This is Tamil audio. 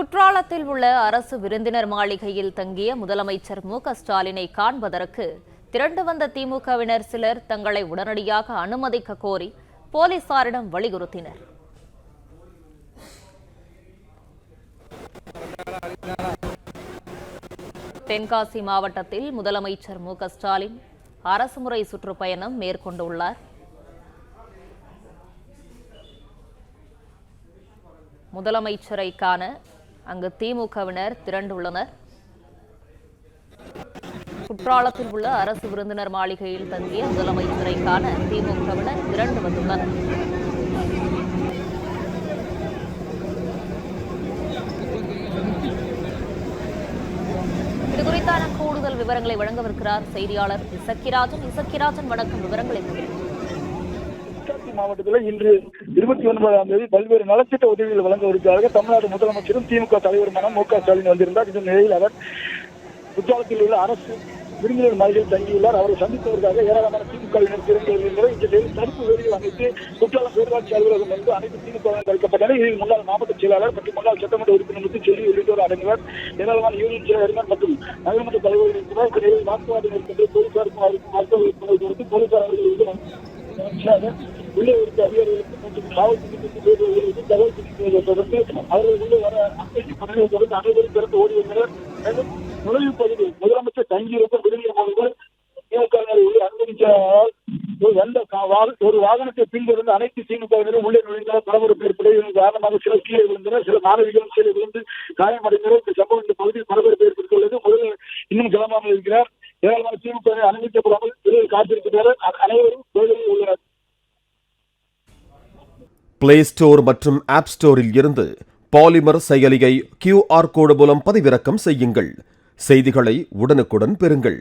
குற்றாலத்தில் உள்ள அரசு விருந்தினர் மாளிகையில் தங்கிய முதலமைச்சர் மு.க.ஸ்டாலினை காண்பதற்கு திரண்டு வந்த திமுகவினர் சிலர் தங்களை உடனடியாக அனுமதிக்க கோரி போலீசாரிடம் வலியுறுத்தினர். தென்காசி மாவட்டத்தில் முதலமைச்சர் மு.க.ஸ்டாலின் அரசுமுறை சுற்றுப்பயணம் மேற்கொண்டுள்ளார். முதலமைச்சரை காண அங்கு திமுகவினர் திரண்டுள்ளனர். குற்றாலத்தில் உள்ள அரசு விருந்தினர் மாளிகையில் தங்கிய முதலமைச்சரை காண திமுகவினர் திரண்டு வந்துள்ளனர். இதுகுறித்தான கூடுதல் விவரங்களை வழங்கவிருக்கிறார் செய்தியாளர் இசக்கிராஜன். வணக்கம். விவரங்கள் என்ன? மாவட்டத்தில் இன்று 29ஆம் தேதி பல்வேறு நலத்திட்ட உதவிகள் வழங்க இருக்கிறார்கள். தமிழ்நாடு முதலமைச்சரும் திமுக தலைவருமான மு.க.ஸ்டாலின் வந்திருந்தார். இந்த நிலையில் அவர் குற்றாலத்தில் உள்ள அரசு விருந்தினர் மாளிகையில் தங்கியுள்ளார். அவரை சந்திப்பதற்காக ஏராளமான திமுகவினர் திரண்டு வருகின்றனர். இந்த நிலையில் தடுப்பு வேலையில் அமைத்து குற்றாலம் பேரூராட்சி அலுவலகம் என்று அனைத்து திமுகவினர் தடுக்கப்பட்டனர். இதில் முன்னாள் மாவட்ட செயலாளர் மற்றும் முன்னாள் சட்டமன்ற உறுப்பினர் செல்வி உள்ளிட்டோர் அடங்குவர். ஏராளமான யூனியன் செயலர்கள் மற்றும் நகர்மன்ற தலைவர்கள் இருக்கிறார். இந்த நிலையில் வாக்குவாதம் இருக்கின்ற போலீசாருக்கும் போலீசார் உள்ளே இருக்க அதிகாரிகளுக்கு மற்றும் காவல்துறைக்கு தகவல் தெரிவிப்பதை தொடர்ந்து அவர்கள் உள்ளே வர அனுமதி தொடர்ந்து அனைவரும் திறந்து ஓடி வந்தனர். மேலும் நுழைவு பகுதி முதலமைச்சர் தங்கியிருந்த விடுதலை மாணவர்கள் திமுகவினர் உள்ளே அனுமதித்தால் ஒரு வாகனத்தை பின்தொடர்ந்து அனைத்து திமுகவினரும் உள்ளே நுழைந்தால் பரபரப்பு ஏற்படுவதன் காரணமாக சிலர் கீழே விழுந்தனர். சில மாணவிகளும் கீழே விழுந்து காயமடைந்தனர். இந்த சம்பவம் இந்த பகுதியில் பரபரப்பு ஏற்படுத்தியுள்ளது. முதலில் இன்னும் கிளம்பாமல் இருக்கிறார். ஏராளமான திமுக அனுமதிக்கப்படாமல் வெளியில் காத்திருக்கிறார். அனைவரும் கோயிலில் உள்ளனர். பிளே ஸ்டோர் மற்றும் ஆப் ஸ்டோரில் இருந்து பாலிமர் செயலியை QR கோடு மூலம் பதிவிறக்கம் செய்யுங்கள். செய்திகளை உடனுக்குடன் பெறுங்கள்.